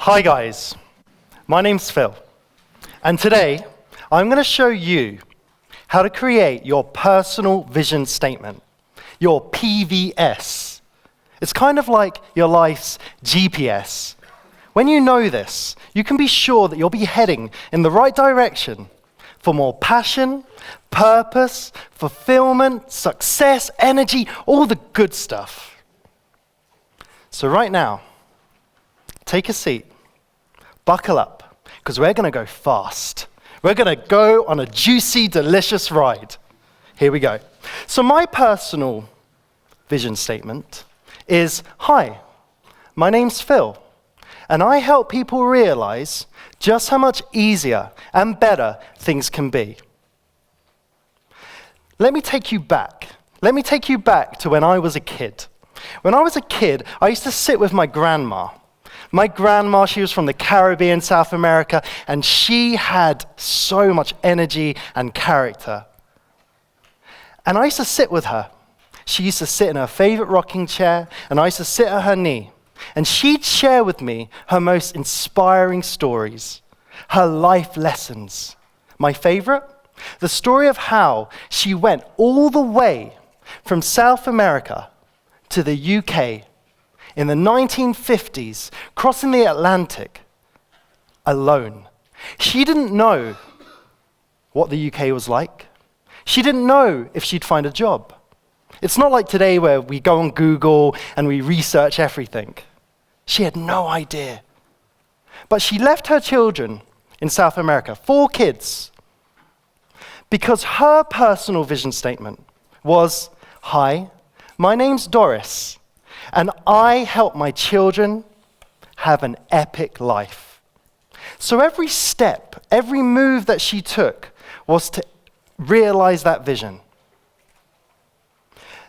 Hi guys, my name's Phil, and today I'm going to show you how to create your personal vision statement, your PVS. It's kind of like your life's GPS. When you know this, you can be sure that you'll be heading in the right direction for more passion, purpose, fulfillment, success, energy, all the good stuff. So right now, take a seat, buckle up, because we're going to go fast. We're going to go on a juicy, delicious ride. Here we go. So my personal vision statement is, hi, my name's Phil, and I help people realize just how much easier and better things can be. Let me take you back. Let me take you back to when I was a kid. When I was a kid, I used to sit with my grandma. My grandma, she was from the Caribbean, South America, and she had so much energy and character. And I used to sit with her. She used to sit in her favorite rocking chair, and I used to sit at her knee. And she'd share with me her most inspiring stories, her life lessons. My favorite? The story of how she went all the way from South America to the UK in the 1950s, crossing the Atlantic alone. She didn't know what the UK was like. She didn't know if she'd find a job. It's not like today where we go on Google and we research everything. She had no idea. But she left her children in South America, 4 kids, because her personal vision statement was, hi, my name's Doris, and I help my children have an epic life. So every step, every move that she took was to realize that vision.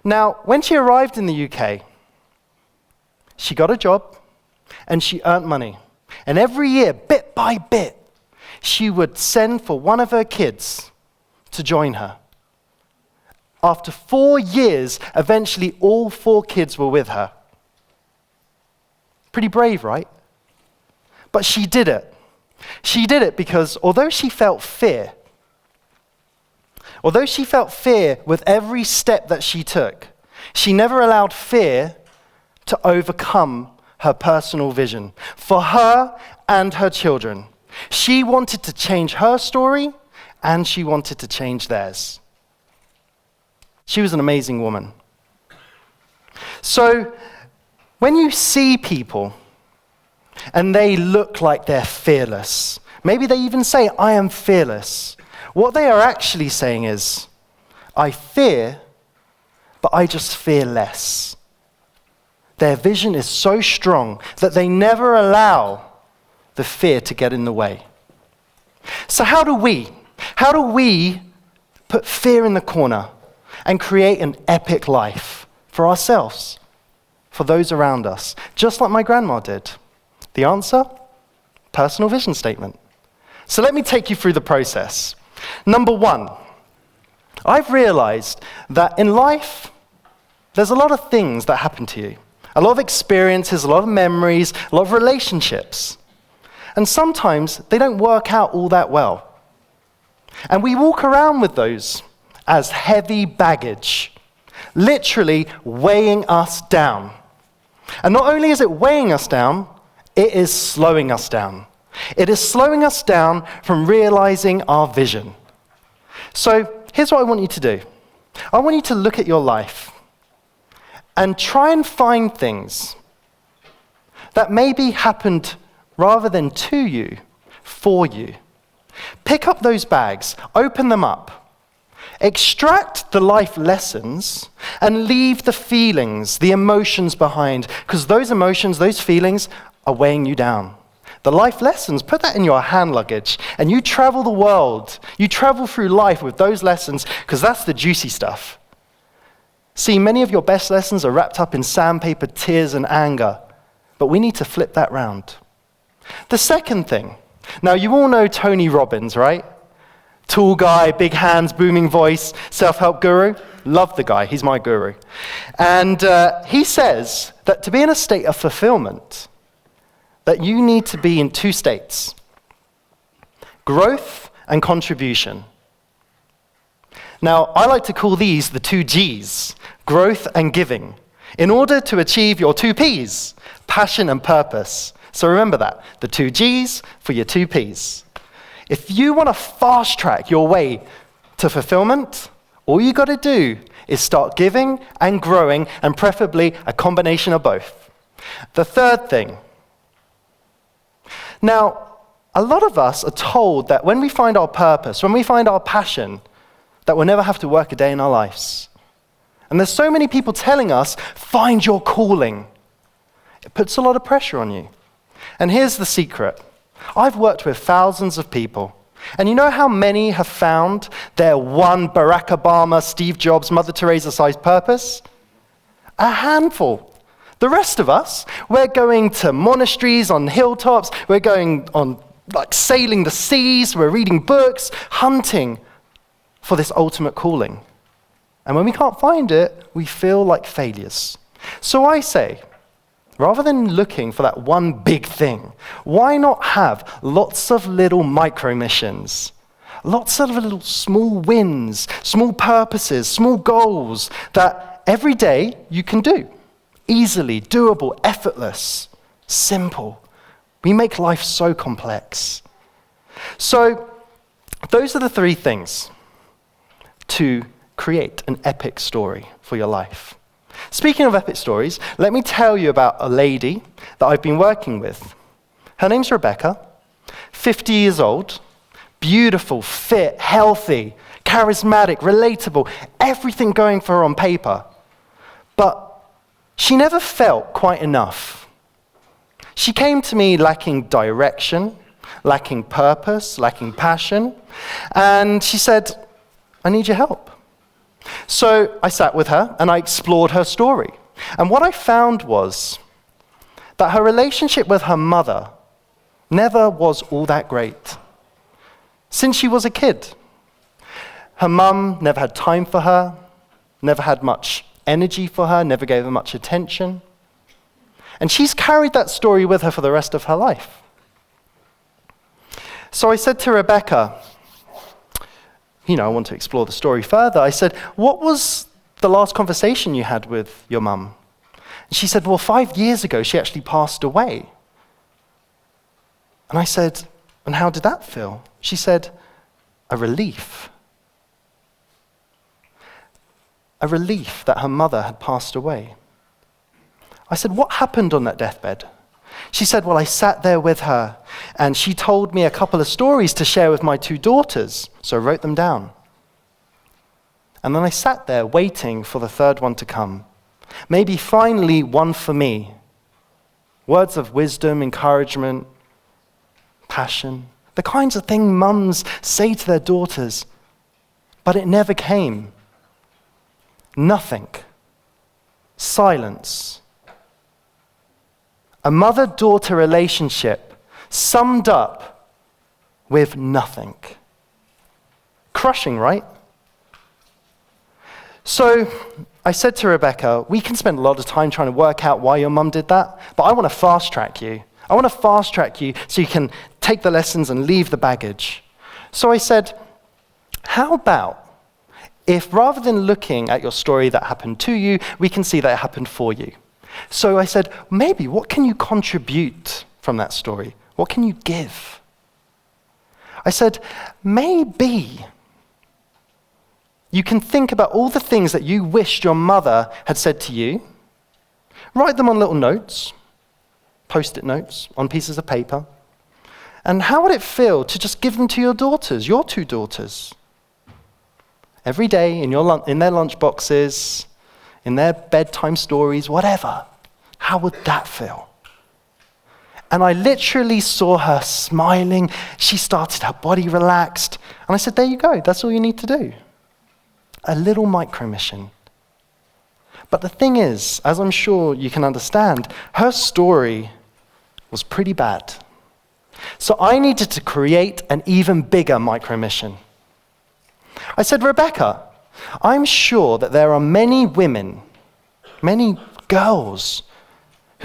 Now, when she arrived in the UK, she got a job and she earned money. And every year, bit by bit, she would send for one of her kids to join her. After 4 years, eventually all 4 kids were with her. Pretty brave, right? But she did it. She did it because although she felt fear with every step that she took, she never allowed fear to overcome her personal vision for her and her children. She wanted to change her story, and she wanted to change theirs. She was an amazing woman. So, when you see people and they look like they're fearless, maybe they even say, I am fearless, what they are actually saying is, I fear, but I just fear less. Their vision is so strong that they never allow the fear to get in the way. So how do we put fear in the corner and create an epic life for ourselves, for those around us, just like my grandma did? The answer? Personal vision statement. So let me take you through the process. Number 1, I've realized that in life, there's a lot of things that happen to you. A lot of experiences, a lot of memories, a lot of relationships. And sometimes they don't work out all that well. And we walk around with those as heavy baggage, literally weighing us down. And not only is it weighing us down, it is slowing us down. It is slowing us down from realizing our vision. So here's what I want you to do. I want you to look at your life and try and find things that maybe happened rather than to you, for you. Pick up those bags, open them up, extract the life lessons, and leave the feelings, the emotions behind, because those emotions, those feelings are weighing you down. The life lessons, put that in your hand luggage, and you travel the world. You travel through life with those lessons, because that's the juicy stuff. See, many of your best lessons are wrapped up in sandpaper, tears, and anger, but we need to flip that round. The second thing, now you all know Tony Robbins, right? Tall guy, big hands, booming voice, self-help guru. Love the guy, he's my guru. And he says that to be in a state of fulfillment, that you need to be in two states: growth and contribution. Now, I like to call these the two G's, growth and giving, in order to achieve your two P's, passion and purpose. So remember that, the two G's for your two P's. If you want to fast track your way to fulfillment, all you got to do is start giving and growing, and preferably a combination of both. The third thing. Now, a lot of us are told that when we find our purpose, when we find our passion, that we'll never have to work a day in our lives. And there's so many people telling us, find your calling. It puts a lot of pressure on you. And here's the secret. I've worked with thousands of people. And you know how many have found their one Barack Obama, Steve Jobs, Mother Teresa-sized purpose? A handful. The rest of us, we're going to monasteries on hilltops, we're going on sailing the seas, we're reading books, hunting for this ultimate calling. And when we can't find it, we feel like failures. So I say, rather than looking for that one big thing, why not have lots of little micro-missions? Lots of little small wins, small purposes, small goals that every day you can do. Easily, doable, effortless, simple. We make life so complex. So those are the three things to create an epic story for your life. Speaking of epic stories, let me tell you about a lady that I've been working with. Her name's Rebecca, 50 years old, beautiful, fit, healthy, charismatic, relatable, everything going for her on paper. But she never felt quite enough. She came to me lacking direction, lacking purpose, lacking passion, and she said, I need your help. So I sat with her and I explored her story. And what I found was that her relationship with her mother never was all that great. Since she was a kid, her mum never had time for her, never had much energy for her, never gave her much attention. And she's carried that story with her for the rest of her life. So I said to Rebecca, I want to explore the story further. I said, what was the last conversation you had with your mum? And she said, well, 5 years ago, she actually passed away. And I said, and how did that feel? She said, a relief. A relief that her mother had passed away. I said, what happened on that deathbed? She said, well, I sat there with her, and she told me a couple of stories to share with my two daughters, so I wrote them down. And then I sat there waiting for the third one to come. Maybe finally one for me. Words of wisdom, encouragement, passion, the kinds of things mums say to their daughters, but it never came. Nothing. Silence. A mother-daughter relationship summed up with nothing. Crushing, right? So I said to Rebecca, we can spend a lot of time trying to work out why your mum did that, but I want to fast track you. I want to fast track you so you can take the lessons and leave the baggage. So I said, how about if rather than looking at your story that happened to you, we can see that it happened for you? So I said, maybe what can you contribute from that story? What can you give? I said, maybe you can think about all the things that you wished your mother had said to you, write them on little notes, post-it notes on pieces of paper, and how would it feel to just give them to your daughters, your two daughters? Every day in their lunch boxes, in their bedtime stories, whatever. How would that feel? And I literally saw her smiling. She started, her body relaxed. And I said, there you go. That's all you need to do. A little micro-mission. But the thing is, as I'm sure you can understand, her story was pretty bad. So I needed to create an even bigger micro-mission. I said, Rebecca, I'm sure that there are many women, many girls,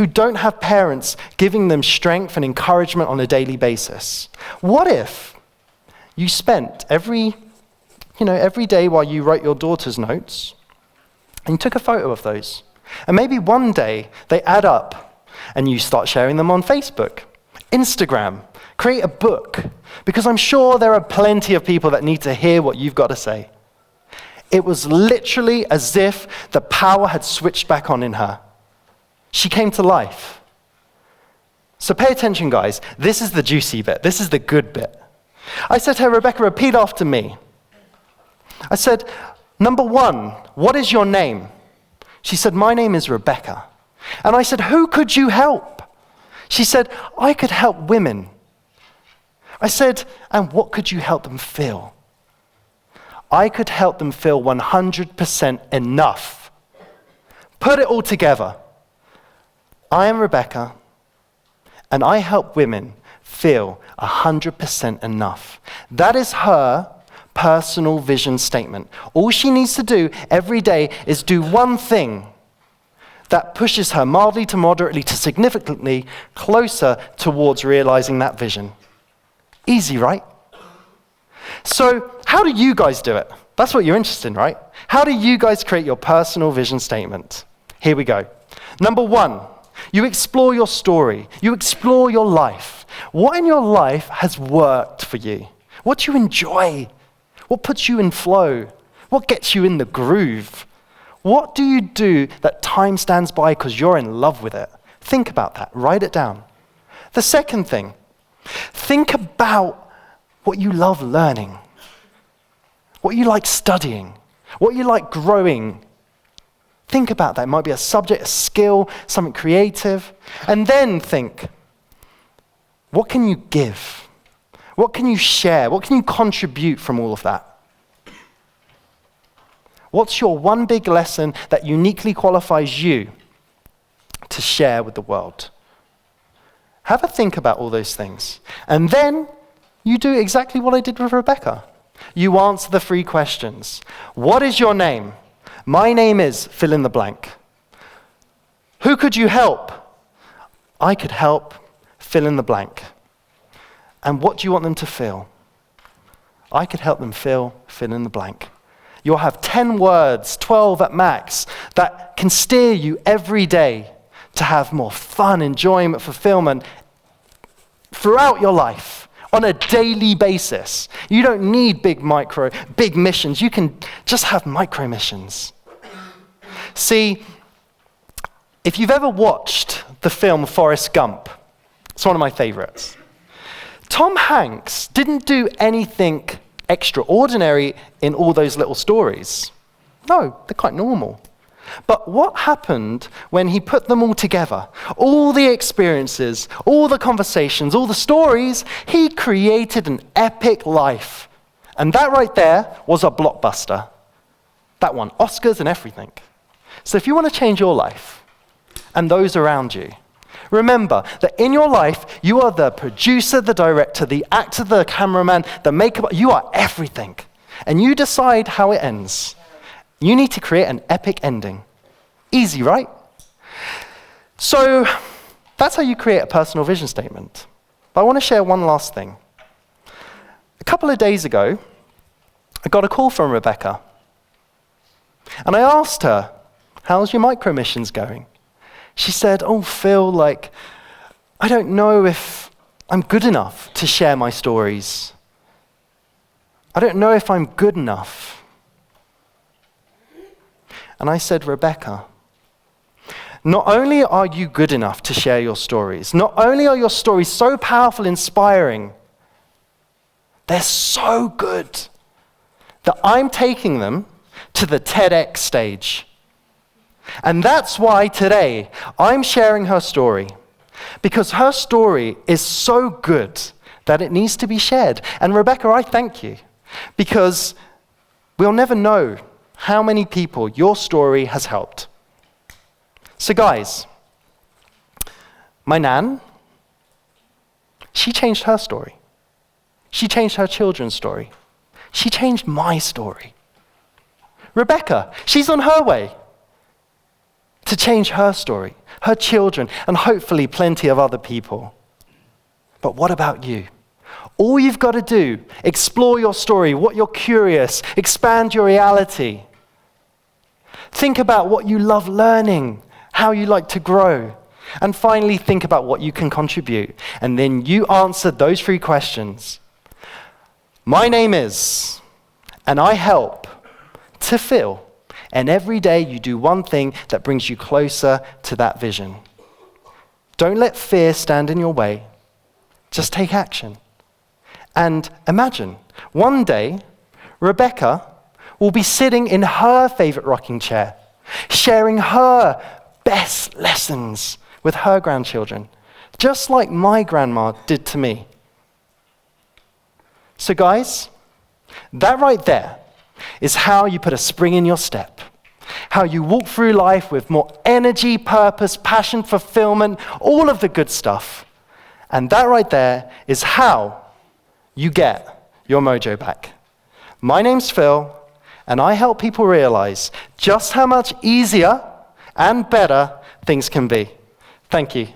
who don't have parents giving them strength and encouragement on a daily basis? What if you spent every day while you wrote your daughter's notes, and you took a photo of those? And maybe one day they add up and you start sharing them on Facebook, Instagram, create a book, because I'm sure there are plenty of people that need to hear what you've got to say. It was literally as if the power had switched back on in her. She came to life. So pay attention, guys. This is the juicy bit. This is the good bit. I said to her, Rebecca, repeat after me. I said, number 1, what is your name? She said, my name is Rebecca. And I said, who could you help? She said, I could help women. I said, and what could you help them feel? I could help them feel 100% enough. Put it all together. I am Rebecca, and I help women feel 100% enough. That is her personal vision statement. All she needs to do every day is do one thing that pushes her mildly to moderately to significantly closer towards realizing that vision. Easy, right? So how do you guys do it? That's what you're interested in, right? How do you guys create your personal vision statement? Here we go. Number 1, you explore your story. You explore your life. What in your life has worked for you? What do you enjoy? What puts you in flow? What gets you in the groove? What do you do that time stands by because you're in love with it? Think about that. Write it down. The second thing, think about what you love learning, what you like studying, what you like growing. Think about that. It might be a subject, a skill, something creative. And then think, what can you give? What can you share? What can you contribute from all of that? What's your one big lesson that uniquely qualifies you to share with the world? Have a think about all those things. And then you do exactly what I did with Rebecca. You answer the 3 questions. What is your name? My name is fill in the blank. Who could you help? I could help fill in the blank. And what do you want them to feel? I could help them fill in the blank. You'll have 10 words, 12 at max, that can steer you every day to have more fun, enjoyment, fulfillment throughout your life on a daily basis. You don't need big missions. You can just have micro missions. See, if you've ever watched the film Forrest Gump, it's one of my favorites. Tom Hanks didn't do anything extraordinary in all those little stories. No, they're quite normal. But what happened when he put them all together? All the experiences, all the conversations, all the stories, he created an epic life. And that right there was a blockbuster. That won Oscars and everything. So if you want to change your life and those around you, remember that in your life, you are the producer, the director, the actor, the cameraman, the makeup. You are everything. And you decide how it ends. You need to create an epic ending. Easy, right? So that's how you create a personal vision statement. But I want to share one last thing. A couple of days ago, I got a call from Rebecca. And I asked her, how's your micro missions going? She said, oh, Phil, I don't know if I'm good enough to share my stories. I don't know if I'm good enough. And I said, Rebecca, not only are you good enough to share your stories, not only are your stories so powerful, inspiring, they're so good that I'm taking them to the TEDx stage. And that's why today I'm sharing her story, because her story is so good that it needs to be shared. And Rebecca, I thank you, because we'll never know how many people your story has helped. So guys, my nan, she changed her story. She changed her children's story. She changed my story. Rebecca, she's on her way to change her story, her children, and hopefully plenty of other people. But what about you? All you've got to do, explore your story, what you're curious, expand your reality. Think about what you love learning, how you like to grow. And finally, think about what you can contribute. And then you answer those 3 questions. My name is, and I help to fill. And every day you do one thing that brings you closer to that vision. Don't let fear stand in your way. Just take action. And imagine, one day, Rebecca will be sitting in her favorite rocking chair, sharing her best lessons with her grandchildren, just like my grandma did to me. So guys, that right there is how you put a spring in your step, how you walk through life with more energy, purpose, passion, fulfillment, all of the good stuff. And that right there is how you get your mojo back. My name's Phil, and I help people realize just how much easier and better things can be. Thank you.